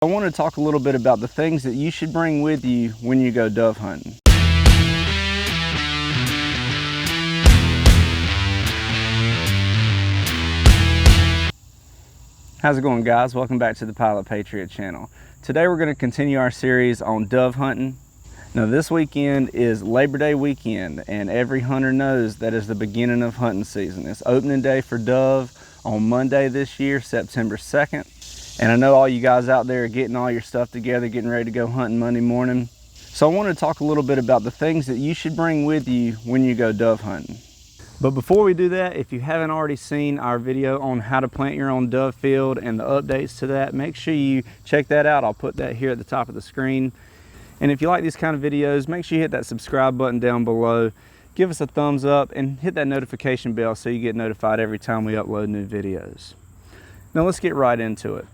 I want to talk a little bit about the things that you should bring with you when you go dove hunting. How's it going, guys? Welcome back to the Pilot Patriot channel. Today we're going to continue our series on dove hunting. Now this weekend is Labor Day weekend, and every hunter knows that is the beginning of hunting season. It's opening day for dove on Monday this year, September 2nd. And I know all you guys out there are getting all your stuff together, getting ready to go hunting Monday morning. So I want to talk a little bit about the things that you should bring with you when you go dove hunting. But before we do that, if you haven't already seen our video on how to plant your own dove field and the updates to that, make sure you check that out. I'll put that here at the top of the screen. And if you like these kind of videos, make sure you hit that subscribe button down below. Give us a thumbs up and hit that notification bell so you get notified every time we upload new videos. Now let's get right into it.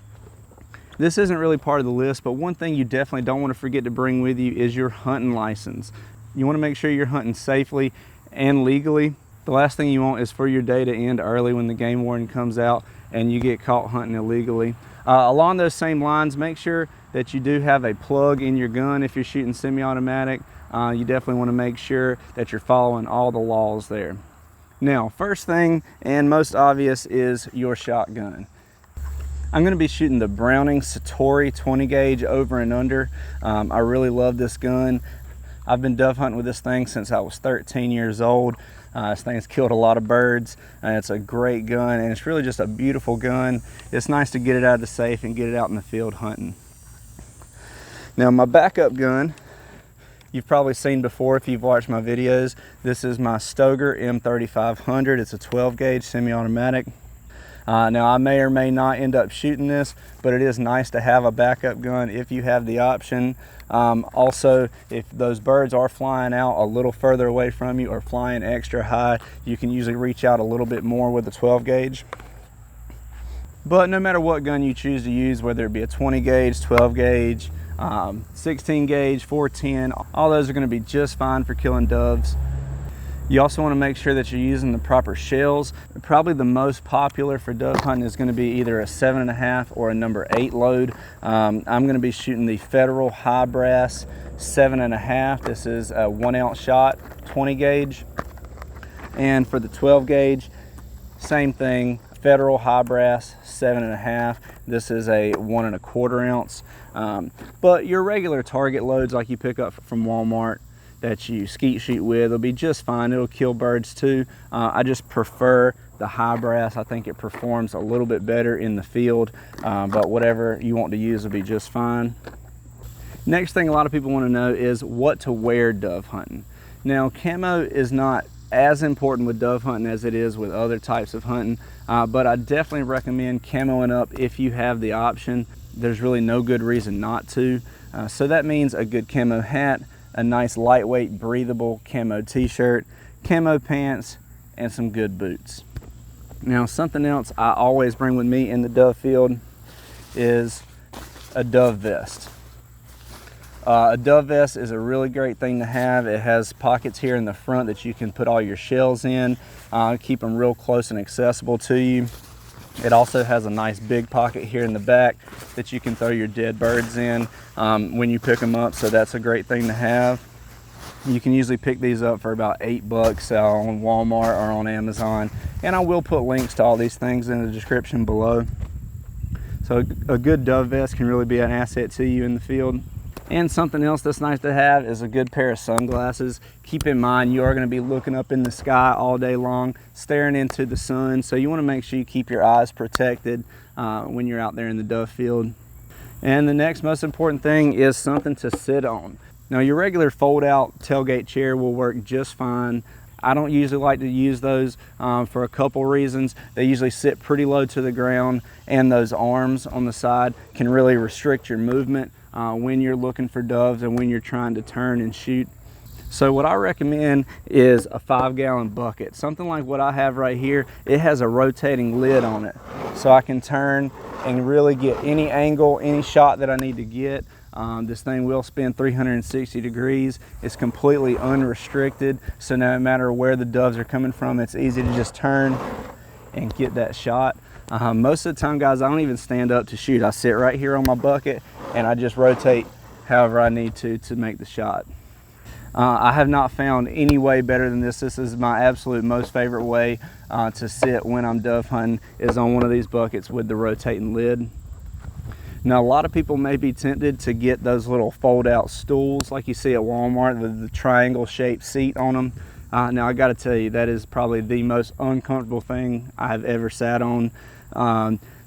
This isn't really part of the list, but one thing you definitely don't want to forget to bring with you is your hunting license. You want to make sure you're hunting safely and legally. The last thing you want is for your day to end early when the game warden comes out and you get caught hunting illegally. Along those same lines, make sure that you do have a plug in your gun if you're shooting semi-automatic. You definitely want to make sure that you're following all the laws there. Now, first thing and most obvious is your shotgun. I'm going to be shooting the Browning Satori 20 gauge over and under. I really love this gun. I've been dove hunting with this thing since I was 13 years old. This thing's killed a lot of birds. It's a great gun, and it's really just a beautiful gun. It's nice to get it out of the safe and get it out in the field hunting. Now my backup gun, you've probably seen before if you've watched my videos. This is my Stoeger M3500. It's a 12 gauge semi-automatic. Now I may or may not end up shooting this, but it is nice to have a backup gun if you have the option. Also, if those birds are flying out a little further away from you or flying extra high, you can usually reach out a little bit more with the 12 gauge. But no matter what gun you choose to use, whether it be a 20 gauge, 12 gauge, 16 gauge, 410, all those are going to be just fine for killing doves. You also want to make sure that you're using the proper shells. Probably the most popular for dove hunting is going to be either a 7.5 or a number 8 load. I'm going to be shooting the Federal High Brass 7.5. This is a 1 ounce shot, 20 gauge. And for the 12 gauge, same thing, Federal High Brass 7.5. This is a 1 1/4 ounce. But your regular target loads like you pick up from Walmart that you skeet shoot with will be just fine. It'll kill birds too. I just prefer the high brass. I think it performs a little bit better in the field, but whatever you want to use will be just fine. Next thing a lot of people want to know is what to wear dove hunting. Now camo is not as important with dove hunting as it is with other types of hunting, but I definitely recommend camoing up if you have the option. There's really no good reason not to. So that means a good camo hat, a nice lightweight breathable camo t-shirt, camo pants, and some good boots. Now something else I always bring with me in the dove field is a dove vest. A dove vest is a really great thing to have. It has pockets here in the front that you can put all your shells in, keep them real close and accessible to you. It also has a nice big pocket here in the back that you can throw your dead birds in when you pick them up, so that's a great thing to have. You can usually pick these up for about $8 on Walmart or on Amazon, and I will put links to all these things in the description below. So a good dove vest can really be an asset to you in the field. And something else that's nice to have is a good pair of sunglasses. Keep in mind you are going to be looking up in the sky all day long, staring into the sun, so you want to make sure you keep your eyes protected when you're out there in the dove field. And the next most important thing is something to sit on. Now your regular fold-out tailgate chair will work just fine. I don't usually like to use those for a couple reasons. They usually sit pretty low to the ground, and those arms on the side can really restrict your movement when you're looking for doves and when you're trying to turn and shoot. So what I recommend is a 5-gallon bucket, something like what I have right here. It has a rotating lid on it, so I can turn and really get any angle, any shot that I need to get. This thing will spin 360 degrees. It's completely unrestricted, so no matter where the doves are coming from, it's easy to just turn and get that shot. Most of the time, guys, I don't even stand up to shoot. I sit right here on my bucket and I just rotate however I need to make the shot. I have not found any way better than this. This is my absolute most favorite way to sit when I'm dove hunting, is on one of these buckets with the rotating lid. Now, a lot of people may be tempted to get those little fold out stools like you see at Walmart with the triangle shaped seat on them. Now I got to tell you, that is probably the most uncomfortable thing I've ever sat on.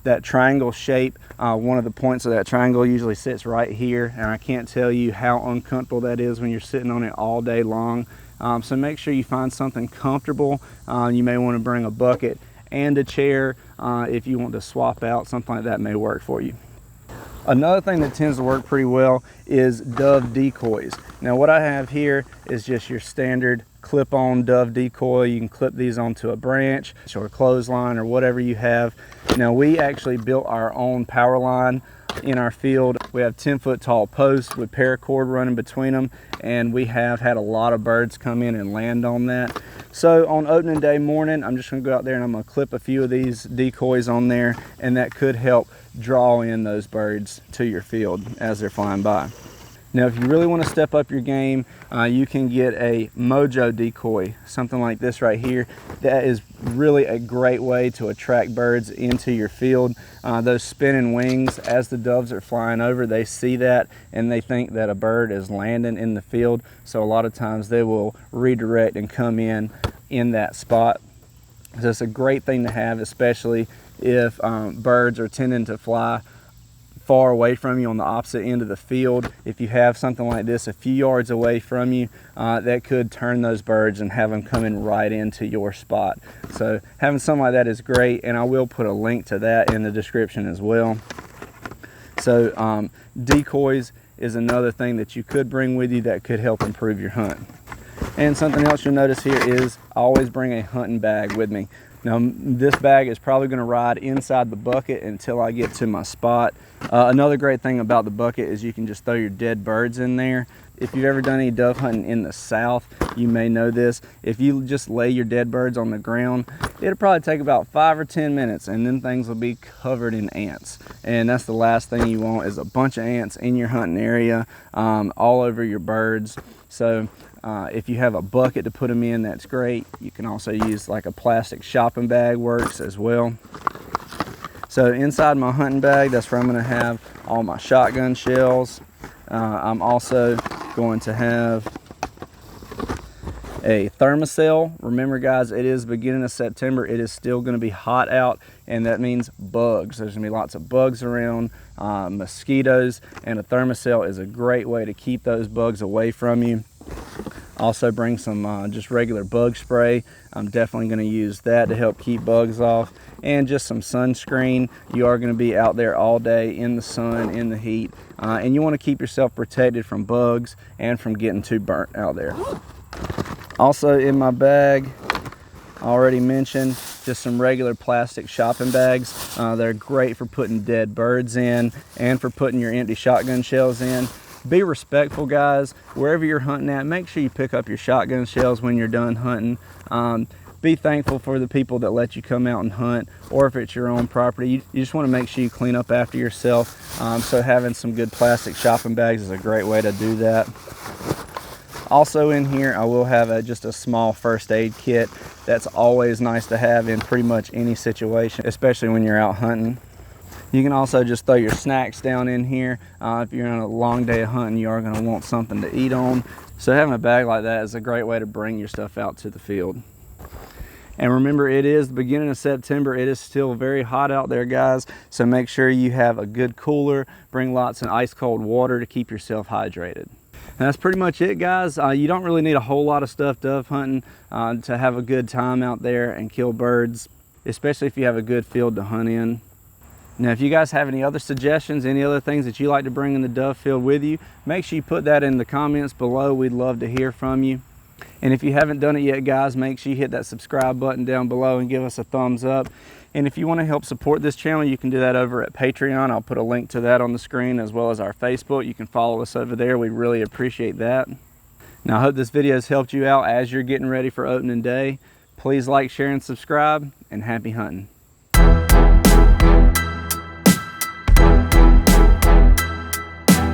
That triangle shape, one of the points of that triangle usually sits right here, and I can't tell you how uncomfortable that is when you're sitting on it all day long. So make sure you find something comfortable. You may want to bring a bucket and a chair if you want to swap out. Something like that may work for you. Another thing that tends to work pretty well is dove decoys. Now what I have here is just your standard clip-on dove decoy. You can clip these onto a branch or a clothesline or whatever you have. Now we actually built our own power line in our field. We have 10-foot tall posts with paracord running between them, and we have had a lot of birds come in and land on that. So on opening day morning, I'm just going to go out there and I'm going to clip a few of these decoys on there, and that could help draw in those birds to your field as they're flying by. Now if you really want to step up your game, you can get a mojo decoy, something like this right here. That is really a great way to attract birds into your field. Those spinning wings, as the doves are flying over, they see that and they think that a bird is landing in the field. So a lot of times they will redirect and come in that spot. So it's a great thing to have, especially if birds are tending to fly far away from you on the opposite end of the field. If you have something like this a few yards away from you, that could turn those birds and have them coming right into your spot. So having something like that is great, and I will put a link to that in the description as well. So decoys is another thing that you could bring with you that could help improve your hunt. And something else you'll notice here is I always bring a hunting bag with me. Now this bag is probably going to ride inside the bucket until I get to my spot. Another great thing about the bucket is you can just throw your dead birds in there. If you've ever done any dove hunting in the South, you may know this. If you just lay your dead birds on the ground, it'll probably take about 5 or 10 minutes, and then things will be covered in ants. And that's the last thing you want, is a bunch of ants in your hunting area, all over your birds. So if you have a bucket to put them in, that's great. You can also use like a plastic shopping bag, works as well. So inside my hunting bag, that's where I'm going to have all my shotgun shells. I'm also going to have a thermocell. Remember guys, it is beginning of September. It is still going to be hot out, and that means bugs. There's going to be lots of bugs around, mosquitoes, and a thermocell is a great way to keep those bugs away from you. Also bring some just regular bug spray. I'm definitely going to use that to help keep bugs off, and just some sunscreen. You are going to be out there all day in the sun, in the heat, and you want to keep yourself protected from bugs and from getting too burnt out there. Also in my bag, I already mentioned, just some regular plastic shopping bags. They're great for putting dead birds in and for putting your empty shotgun shells in. Be respectful guys, wherever you're hunting at, make sure you pick up your shotgun shells when you're done hunting. Be thankful for the people that let you come out and hunt, or if it's your own property, you just want to make sure you clean up after yourself. So having some good plastic shopping bags is a great way to do that. Also in here, I will have just a small first aid kit. That's always nice to have in pretty much any situation, especially when you're out hunting. You can also just throw your snacks down in here. If you're on a long day of hunting, you are going to want something to eat on. So having a bag like that is a great way to bring your stuff out to the field. And remember, it is the beginning of September. It is still very hot out there, guys. So make sure you have a good cooler. Bring lots of ice cold water to keep yourself hydrated. And that's pretty much it, guys. You don't really need a whole lot of stuff dove hunting to have a good time out there and kill birds, especially if you have a good field to hunt in. Now, if you guys have any other suggestions, any other things that you like to bring in the dove field with you, make sure you put that in the comments below. We'd love to hear from you. And if you haven't done it yet, guys, make sure you hit that subscribe button down below and give us a thumbs up. And if you want to help support this channel, you can do that over at Patreon. I'll put a link to that on the screen, as well as our Facebook. You can follow us over there. We really appreciate that. Now, I hope this video has helped you out as you're getting ready for opening day. Please like, share, and subscribe, and happy hunting.